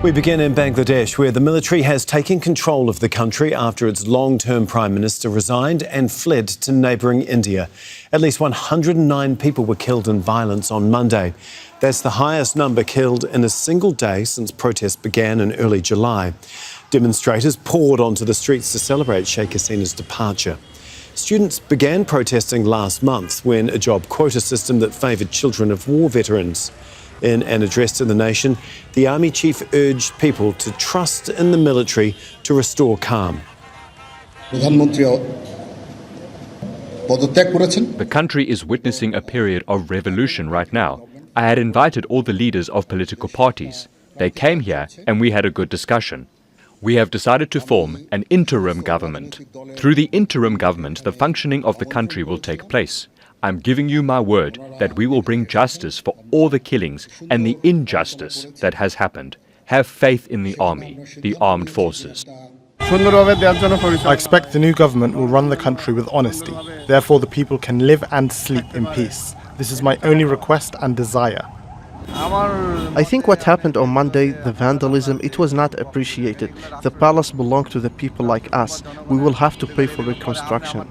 We begin in Bangladesh, where the military has taken control of the country after its long-term Prime Minister resigned and fled to neighbouring India. At least 109 people were killed in violence on Monday. That's the highest number killed in a single day since protests began in early July. Demonstrators poured onto the streets to celebrate Sheikh Hasina's departure. Students began protesting last month when a job quota system that favoured children of war veterans. In an address to the nation, the army chief urged people to trust in the military to restore calm. The country is witnessing a period of revolution right now. I had invited all the leaders of political parties. They came here and we had a good discussion. We have decided to form an interim government. Through the interim government, the functioning of the country will take place. I'm giving you my word that we will bring justice for all the killings and the injustice that has happened. Have faith in the army, the armed forces. I expect the new government will run the country with honesty. Therefore, the people can live and sleep in peace. This is my only request and desire. I think what happened on Monday, the vandalism, it was not appreciated. The palace belonged to the people like us. We will have to pay for reconstruction.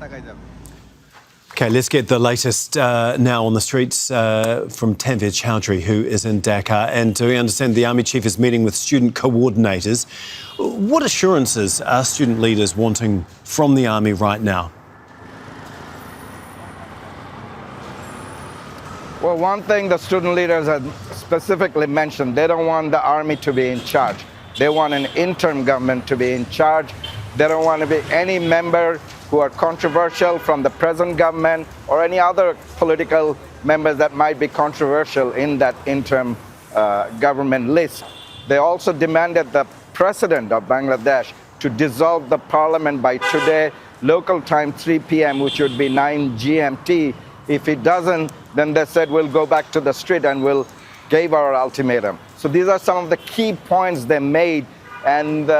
OK, let's get the latest now on the streets from Tanveer Chowdhury, who is in Dhaka. And we understand the Army Chief is meeting with student coordinators. What assurances are student leaders wanting from the Army right now? Well, one thing the student leaders have specifically mentioned, they don't want the Army to be in charge. They want an interim government to be in charge. They don't want to be any member who are controversial from the present government or any other political members that might be controversial in that interim government list. They also demanded the president of Bangladesh to dissolve the parliament by today, local time 3 p.m., which would be 9 GMT. If he doesn't, then they said we'll go back to the street and we'll give our ultimatum. So these are some of the key points they made, and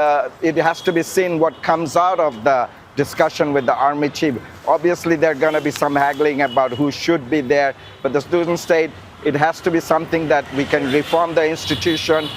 it has to be seen what comes out of the discussion with the Army Chief. Obviously, there's going to be some haggling about who should be there, but the student state, it has to be something that we can reform the institution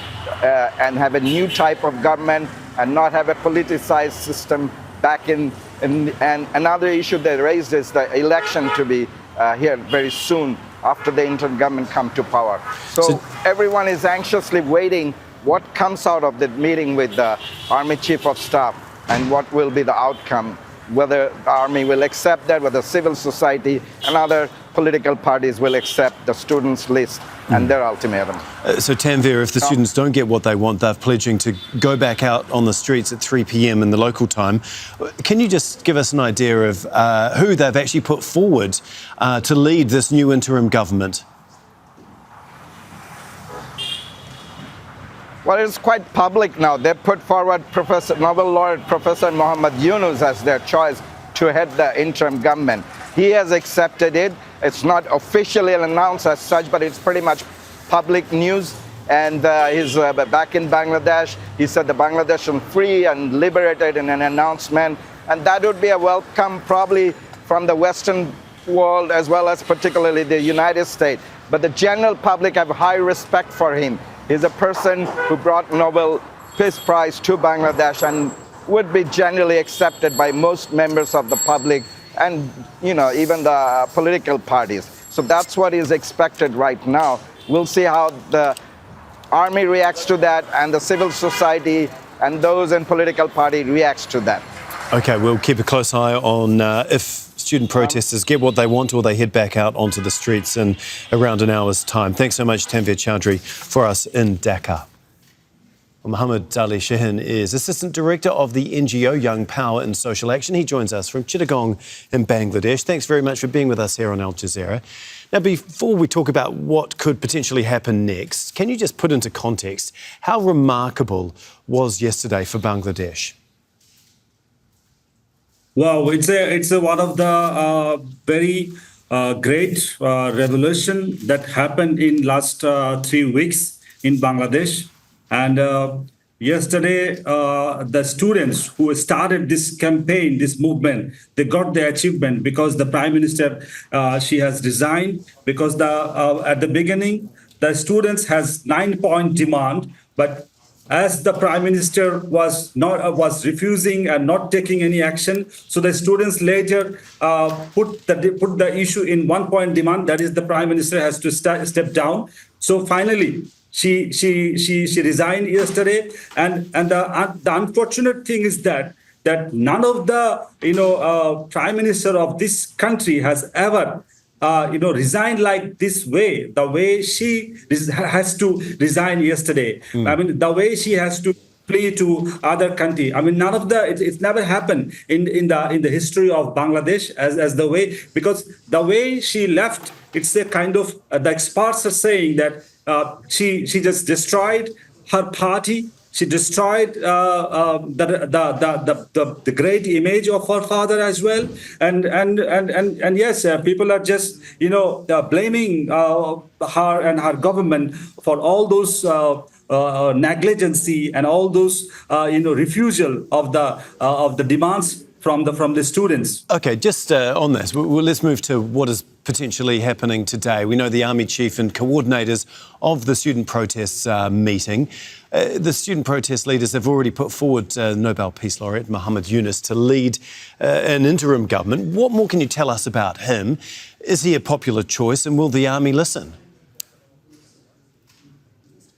and have a new type of government and not have a politicized system back in. And another issue they raised is the election to be here very soon after the interim government come to power. So everyone is anxiously waiting what comes out of the meeting with the Army Chief of Staff and what will be the outcome, whether the Army will accept that, whether civil society and other political parties will accept the students' list and their ultimatum. So Tanveer, if the students don't get what they want, they're pledging to go back out on the streets at 3 p.m. in the local time. Can you just give us an idea of who they've actually put forward to lead this new interim government? Well, it's quite public now. They put forward Nobel laureate Professor Muhammad Yunus as their choice to head the interim government. He has accepted it. It's not officially announced as such, but it's pretty much public news. And he's back in Bangladesh. He said the Bangladesh is free and liberated in an announcement. And that would be a welcome probably from the Western world as well as particularly the United States. But the general public have high respect for him. He's a person who brought Nobel Peace Prize to Bangladesh and would be generally accepted by most members of the public and, you know, even the political parties. So that's what is expected right now. We'll see how the Army reacts to that and the civil society and those in political party reacts to that. OK, we'll keep a close eye on if student protesters get what they want or they head back out onto the streets in around an hour's time. Thanks so much, Tanveer Chowdhury, for us in Dhaka. Muhammad Ali Shahin is Assistant Director of the NGO Young Power in Social Action. He joins us from Chittagong in Bangladesh. Thanks very much for being with us here on Al Jazeera. Now, before we talk about what could potentially happen next, can you just put into context how remarkable was yesterday for Bangladesh? Wow, it's one of the very great revolution that happened in last 3 weeks in Bangladesh. And yesterday, the students who started this campaign, this movement, they got the achievement because the Prime Minister, she has resigned because at the beginning, the students has 9-point demand, but as the prime minister was refusing and not taking any action, so the students later put the issue in one point demand, that is the prime minister has to step down. So finally she resigned yesterday, and the unfortunate thing is that none of the prime minister of this country has ever resigned like this way, the way she has to resign yesterday. I mean, the way she has to flee to other country. I mean, none of it's never happened in the history of Bangladesh as the way, because the way she left, it's a kind of the experts are saying that she just destroyed her party. She destroyed the great image of her father as well, and yes, people are just blaming her and her government for all those negligency and all those refusal of the demands from the students. Okay, just on this, let's move to what is potentially happening today. We know the Army Chief and coordinators of the student protests are meeting. The student protest leaders have already put forward Nobel Peace Laureate Muhammad Yunus to lead an interim government. What more can you tell us about him? Is he a popular choice, and will the army listen?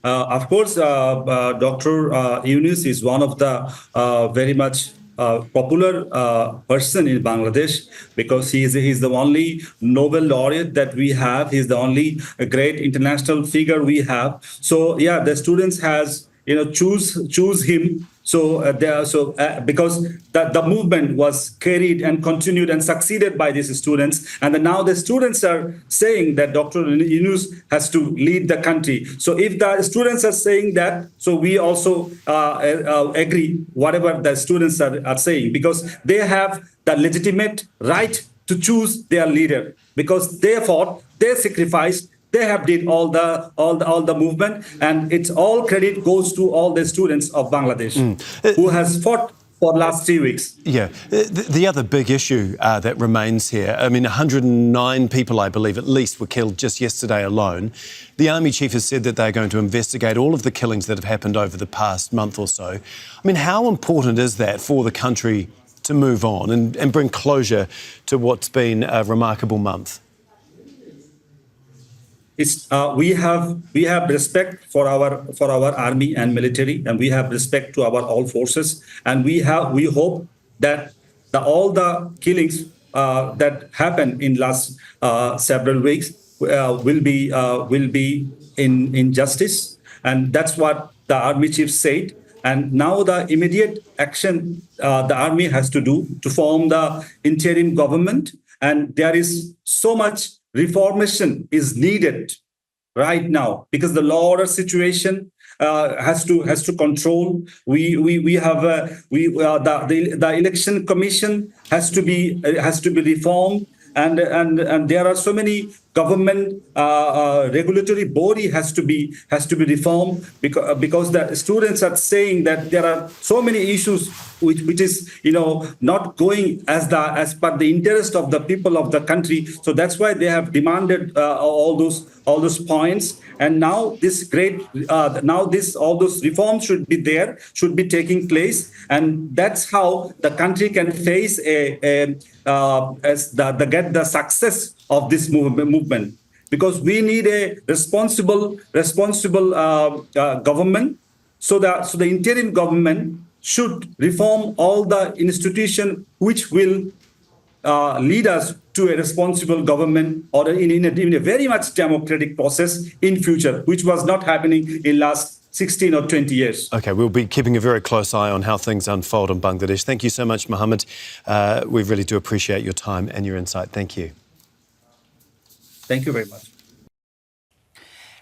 Of course, Dr. Yunus is one of the very much popular person in Bangladesh, because he's the only Nobel laureate that we have. He's the only great international figure we have. So yeah, the students has choose him. So because the movement was carried and continued and succeeded by these students, and then now the students are saying that Dr. Yunus has to lead the country. So if the students are saying that, so we also agree whatever the students are saying, because they have the legitimate right to choose their leader, because they fought, they sacrificed, they have did all the movement, and it's all credit goes to all the students of Bangladesh who has fought for last 3 weeks. Yeah. The other big issue that remains here, I mean, 109 people, I believe, at least, were killed just yesterday alone. The Army Chief has said that they're going to investigate all of the killings that have happened over the past month or so. I mean, how important is that for the country to move on and bring closure to what's been a remarkable month? We have respect for our army and military, and we have respect to our all forces, and we hope that all the killings that happened in last several weeks will be in justice, and that's what the army chief said. And now the immediate action the army has to do to form the interim government, and there is so much reformation is needed right now, because the law order situation has to control. We have the election commission has to be reformed, and there are so many government regulatory body has to be reformed, because the students are saying that there are so many issues which is not going as per the interest of the people of the country. So that's why they have demanded all those points, and now all those reforms should be taking place, and that's how the country can face get the success of this movement, because we need a responsible government. So the interim government should reform all the institution which will lead us to a responsible government, or in a very much democratic process in future, which was not happening in last 16 or 20 years. OK, we'll be keeping a very close eye on how things unfold in Bangladesh. Thank you so much, Mohammed. We really do appreciate your time and your insight. Thank you. Thank you very much.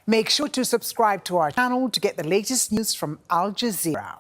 Make sure to subscribe to our channel to get the latest news from Al Jazeera.